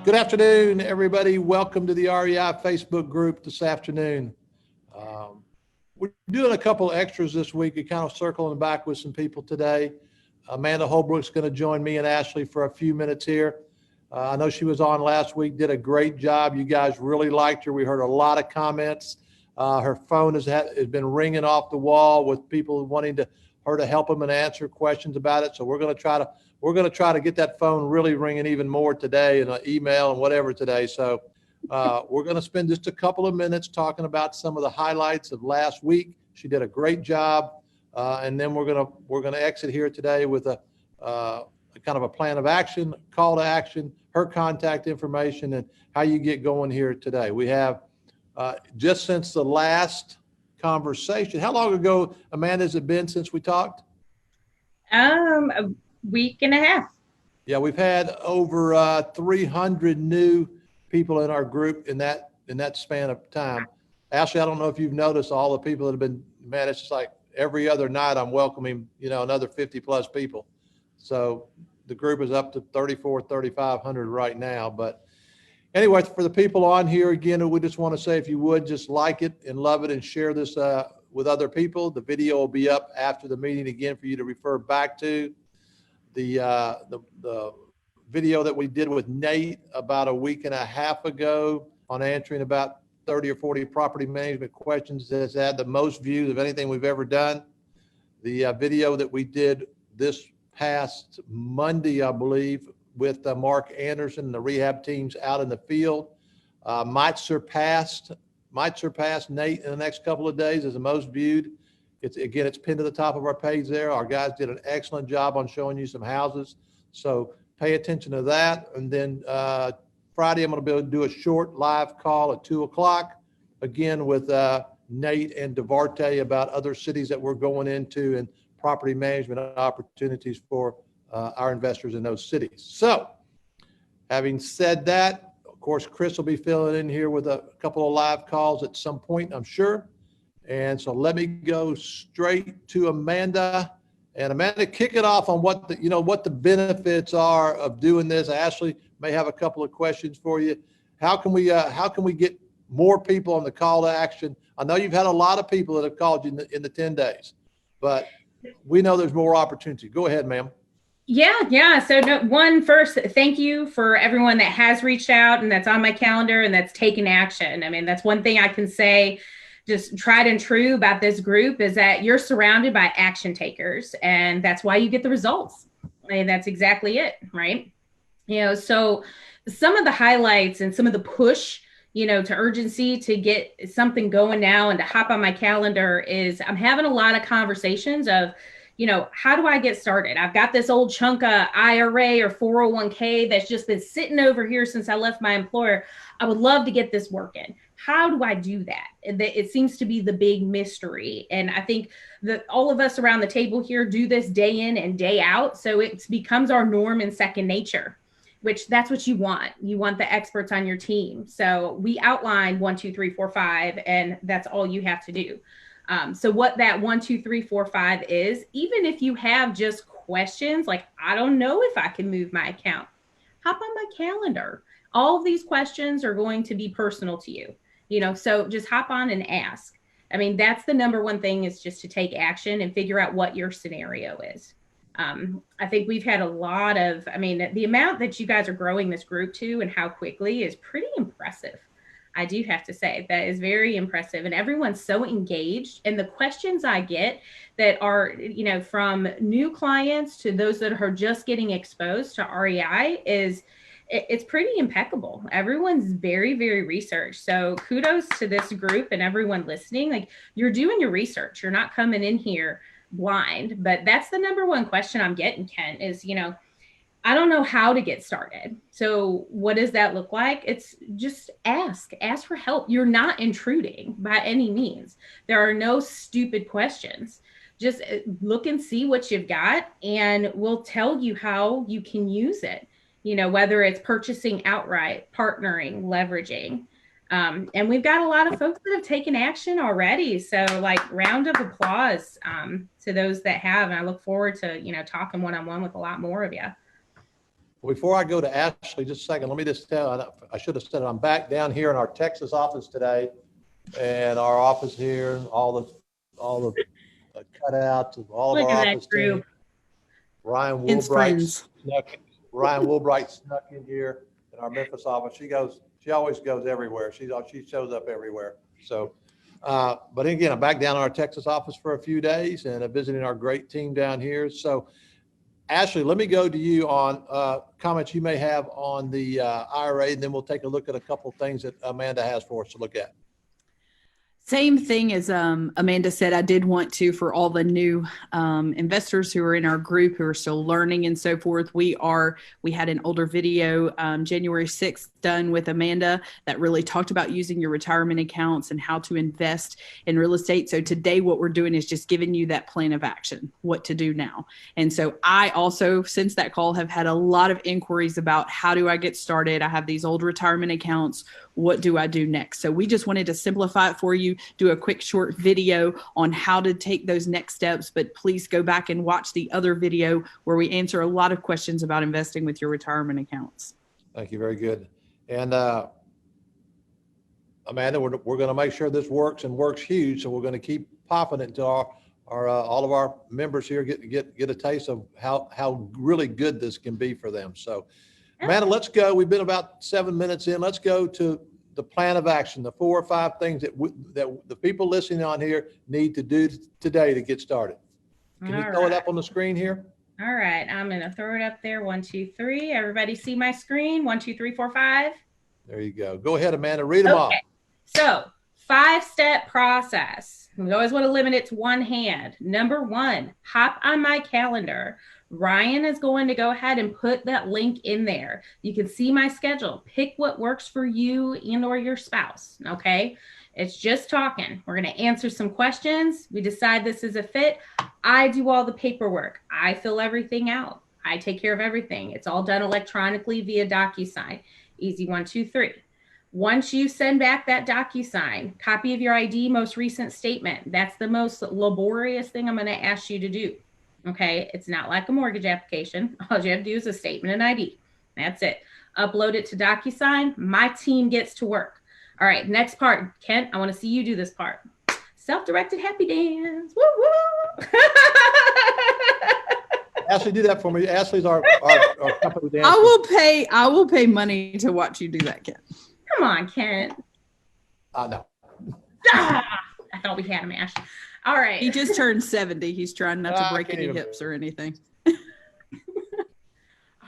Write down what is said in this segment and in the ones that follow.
Good afternoon, everybody. Welcome to the REI Facebook group this afternoon. We're doing a couple extras this week. We're kind of circling back with some people today. Amanda Holbrook's going to join me and Ashley for a few minutes here. I know she was on last week, did a great job. You guys really liked her. We heard a lot of comments. Her phone has been ringing off the wall with people wanting her to help them and answer questions about it. So we're going to try to get that phone really ringing even more today, and an email and whatever today. So we're going to spend just a couple of minutes talking about some of the highlights of last week. She did a great job, and then we're going to exit here today with a kind of a plan of action, call to action, her contact information, and how you get going here today. We have just since the last conversation. How long ago, Amanda, has it been since we talked? A week and a half. Yeah, we've had over 300 new people in our group in that span of time. Ashley, I don't know if you've noticed all the people that have been, man, it's just like every other night I'm welcoming, another 50 plus people. So the group is up to 3,500 right now. But anyway, for the people on here, again, we just want to say, if you would just like it and love it and share this with other people. The video will be up after the meeting again for you to refer back to. The video that we did with Nate about a week and a half ago on answering about 30 or 40 property management questions has had the most views of anything we've ever done. The video that we did this past Monday, I believe, with Mark Anderson and the rehab teams out in the field might surpass Nate in the next couple of days as the most viewed. It's pinned to the top of our page there. Our guys did an excellent job on showing you some houses. So pay attention to that. And then Friday, I'm going to be able to do a short live call at 2:00, again with Nate and Devarte about other cities that we're going into and property management opportunities for our investors in those cities. So having said that, of course, Chris will be filling in here with a couple of live calls at some point, I'm sure. And so let me go straight to Amanda. And Amanda, kick it off on what the benefits are of doing this. Ashley may have a couple of questions for you. How can we get more people on the call to action? I know you've had a lot of people that have called you in the 10 days, but we know there's more opportunity. Go ahead, ma'am. Yeah. So first, thank you for everyone that has reached out and that's on my calendar and that's taken action. I mean, that's one thing I can say, just tried and true about this group, is that you're surrounded by action takers, and that's why you get the results. I mean, that's exactly it, right? So some of the highlights and some of the push, to urgency to get something going now and to hop on my calendar is I'm having a lot of conversations of, how do I get started? I've got this old chunk of IRA or 401k that's just been sitting over here since I left my employer. I would love to get this working. How do I do that? It seems to be the big mystery. And I think that all of us around the table here do this day in and day out. So it becomes our norm and second nature, which that's what you want. You want the experts on your team. So we outlined 1, 2, 3, 4, 5, and that's all you have to do. So what that 1, 2, 3, 4, 5 is, even if you have just questions like, I don't know if I can move my account, hop on my calendar. All of these questions are going to be personal to you, so just hop on and ask. I mean, that's the number one thing, is just to take action and figure out what your scenario is. I think we've had the amount that you guys are growing this group to and how quickly is pretty impressive. I do have to say that is very impressive, and everyone's so engaged. And the questions I get that are, from new clients to those that are just getting exposed to REI it's pretty impeccable. Everyone's very, very researched. So kudos to this group and everyone listening. Like, you're doing your research. You're not coming in here blind. But that's the number one question I'm getting, Ken, is, I don't know how to get started. So what does that look like? It's just ask for help. You're not intruding by any means. There are no stupid questions. Just look and see what you've got, and we'll tell you how you can use it. Whether it's purchasing outright, partnering, leveraging. And we've got a lot of folks that have taken action already. So round of applause to those that have. And I look forward to, talking one-on-one with a lot more of you. Before I go to Ashley, just a second, let me just tell, I should have said it, I'm back down here in our Texas office today. And our office here, all the cutouts of all of Look our at that office group. team. Ryan It's friends. Woolbright snuck in here in our Memphis office. She always goes everywhere. She shows up everywhere. So, but again, I'm back down in our Texas office for a few days and visiting our great team down here. So Ashley, let me go to you on comments you may have on the IRA, and then we'll take a look at a couple of things that Amanda has for us to look at. Same thing as Amanda said, I did want to, for all the new investors who are in our group who are still learning and so forth, we had an older video January 6th done with Amanda that really talked about using your retirement accounts and how to invest in real estate. So today what we're doing is just giving you that plan of action, what to do now. And so I also, since that call, have had a lot of inquiries about how do I get started? I have these old retirement accounts. What do I do next? So we just wanted to simplify it for you, do a quick short video on how to take those next steps, but please go back and watch the other video where we answer a lot of questions about investing with your retirement accounts. Thank you. Very good. And Amanda, we're going to make sure this works and works huge. So we're going to keep popping it until all of our members here get a taste of how really good this can be for them. So Amanda, let's go. We've been about 7 minutes in. Let's go to the plan of action, the 4 or 5 things that the people listening on here need to do today to get started. Can you throw it up on the screen here? All right, I'm going to throw it up there. 1, 2, 3. Everybody see my screen? 1, 2, 3, 4, 5. There you go. Go ahead, Amanda. Read them off. So 5-step process. We always want to limit it to one hand. Number 1, hop on my calendar. Ryan is going to go ahead and put that link in there. You can see my schedule. Pick what works for you and or your spouse, okay? It's just talking. We're going to answer some questions. We decide this is a fit. I do all the paperwork. I fill everything out. I take care of everything. It's all done electronically via DocuSign. Easy 1, 2, 3. Once you send back that DocuSign, copy of your ID, most recent statement. That's the most laborious thing I'm going to ask you to do. Okay, it's not like a mortgage application. All you have to do is a statement and ID. That's it. Upload it to DocuSign. My team gets to work. All right, next part. Kent, I want to see you do this part. Self-directed happy dance. Woo woo. Ashley, do that for me. Ashley's our company dancer. I will pay money to watch you do that, Kent. Come on, Kent. No. I thought we had him, Ashley. All right. He just turned 70. He's trying not to break any hips or anything.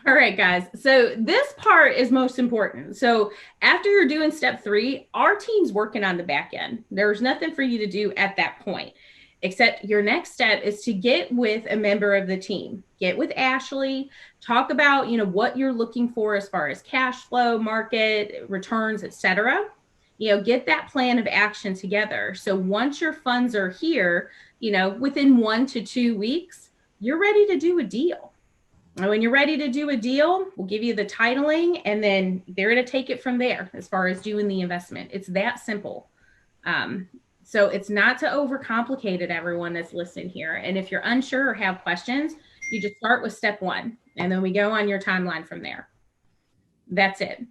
All right, guys. So this part is most important. So after you're doing step 3, our team's working on the back end. There's nothing for you to do at that point, except your next step is to get with a member of the team. Get with Ashley, talk about, what you're looking for as far as cash flow, market, returns, etc. Get that plan of action together. So once your funds are here, within 1 to 2 weeks, you're ready to do a deal. And when you're ready to do a deal, we'll give you the titling, and then they're going to take it from there as far as doing the investment. It's that simple. So it's not to overcomplicate it, everyone that's listening here. And if you're unsure or have questions, you just start with step 1, and then we go on your timeline from there. That's it.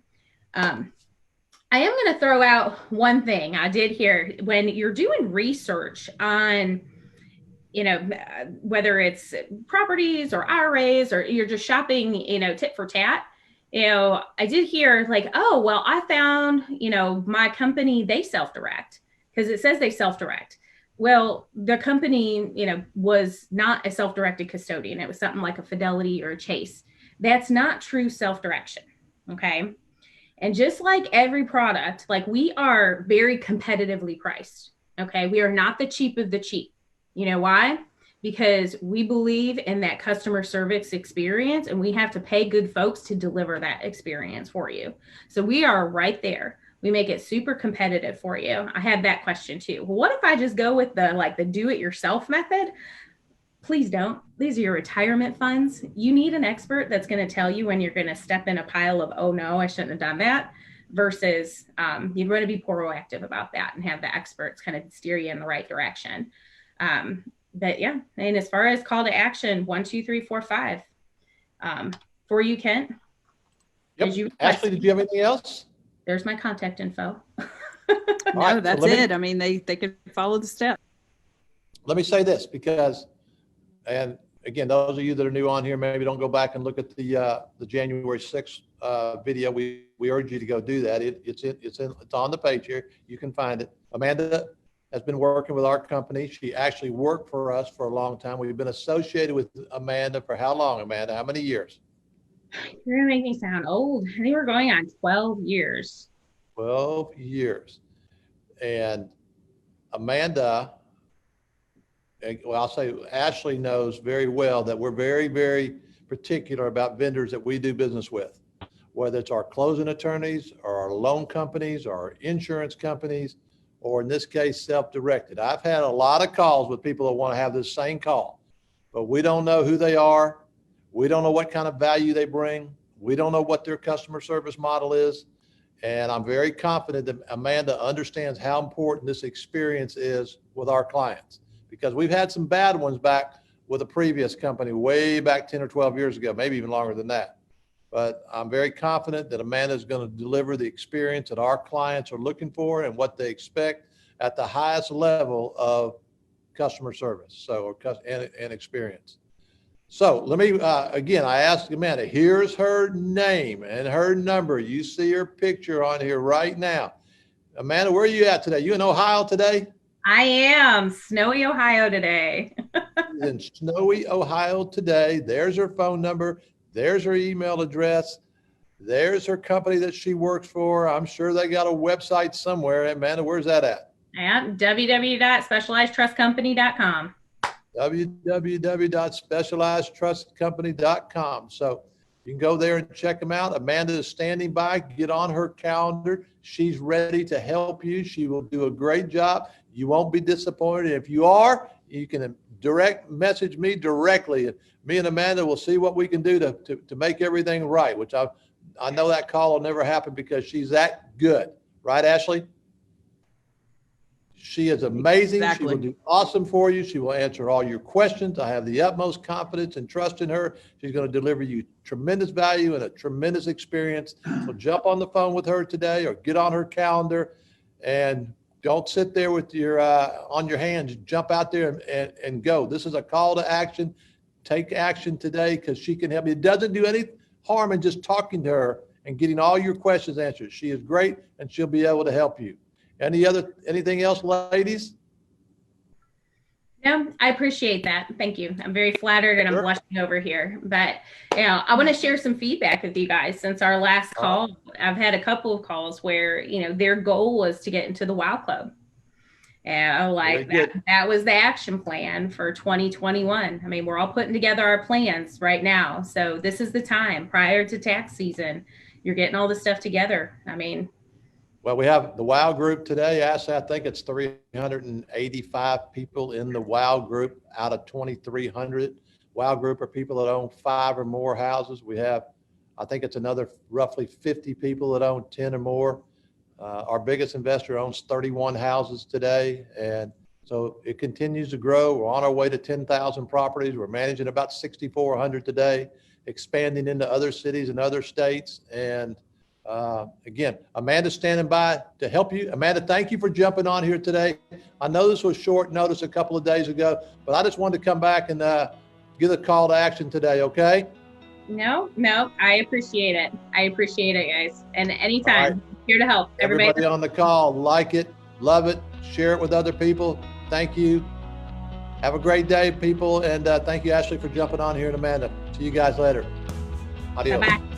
I am going to throw out one thing I did here. When you're doing research on, whether it's properties or IRAs, or you're just shopping, tit for tat, I did hear like, oh, well, I found, my company, they self-direct, because it says they self-direct. Well, the company, was not a self-directed custodian. It was something like a Fidelity or a Chase. That's not true self-direction. Okay. And just like every product, like we are very competitively priced. Okay. We are not the cheap of the cheap. You know why? Because we believe in that customer service experience, and we have to pay good folks to deliver that experience for you. So we are right there. We make it super competitive for you. I had that question too. Well, what if I just go with the do it yourself method? Please don't. These are your retirement funds. You need an expert that's going to tell you when you're going to step in a pile of, oh no, I shouldn't have done that, versus you're going to be proactive about that and have the experts kind of steer you in the right direction. But yeah, and as far as call to action, 1, 2, 3, 4, 5. For you, Kent. Yep. As you Ashley, did you have anything else? There's my contact info. No, right, so that's let me- it. I mean, they can follow the steps. Let me say this because, and again, those of you that are new on here, maybe don't go back and look at the January 6th video. We urge you to go do that. It's on the page here. You can find it. Amanda has been working with our company. She actually worked for us for a long time. We've been associated with Amanda for how long, Amanda? How many years? You're gonna make me sound old. I think we're going on 12 years. 12 years. And Amanda, well, I'll say Ashley knows very well that we're very, very particular about vendors that we do business with, whether it's our closing attorneys or our loan companies or our insurance companies, or in this case, self-directed. I've had a lot of calls with people that want to have this same call, but we don't know who they are. We don't know what kind of value they bring. We don't know what their customer service model is. And I'm very confident that Amanda understands how important this experience is with our clients, because we've had some bad ones back with a previous company way back 10 or 12 years ago, maybe even longer than that. But I'm very confident that Amanda is going to deliver the experience that our clients are looking for and what they expect at the highest level of customer service, and experience. So let me, again, I asked Amanda, here's her name and her number. You see her picture on here right now. Amanda, where are you at today? You in Ohio today? I am snowy Ohio today. In snowy Ohio today. There's her phone number. There's her email address. There's her company that she works for. I'm sure they got a website somewhere. Amanda, where's that at? At www.specializedtrustcompany.com. www.specializedtrustcompany.com. So you can go there and check them out. Amanda is standing by. Get on her calendar. She's ready to help you. She will do a great job. You won't be disappointed. If you are, you can direct message me directly. Me and Amanda will see what we can do to make everything right, which I know that call will never happen because she's that good. Right, Ashley? She is amazing. Exactly. She will do awesome for you. She will answer all your questions. I have the utmost confidence and trust in her. She's going to deliver you tremendous value and a tremendous experience. So jump on the phone with her today or get on her calendar, and don't sit there with your on your hands. Jump out there and go. This is a call to action. Take action today because she can help you. It doesn't do any harm in just talking to her and getting all your questions answered. She is great and she'll be able to help you. Anything else, ladies? No, I appreciate that. Thank you. I'm very flattered and I'm Sure. blushing over here. But I want to share some feedback with you guys since our last call. I've had a couple of calls where, their goal was to get into the WOW Club. And that was the action plan for 2021. I mean, we're all putting together our plans right now. So this is the time prior to tax season. You're getting all this stuff together. I mean, Well, we have the WOW group today. Ashley, I think it's 385 people in the WOW group out of 2,300. WOW group are people that own 5 or more houses. We have, I think it's another roughly 50 people that own 10 or more. Our biggest investor owns 31 houses today. And so it continues to grow. We're on our way to 10,000 properties. We're managing about 6,400 today, expanding into other cities and other states. And again, Amanda's standing by to help you. Amanda, thank you for jumping on here today. I know this was short notice a couple of days ago, but I just wanted to come back and give a call to action today, okay? No, I appreciate it. I appreciate it, guys. And anytime, here to help. Everybody on the call, like it, love it, share it with other people. Thank you. Have a great day, people. And thank you, Ashley, for jumping on here, and Amanda. See you guys later. Adios. Bye-bye.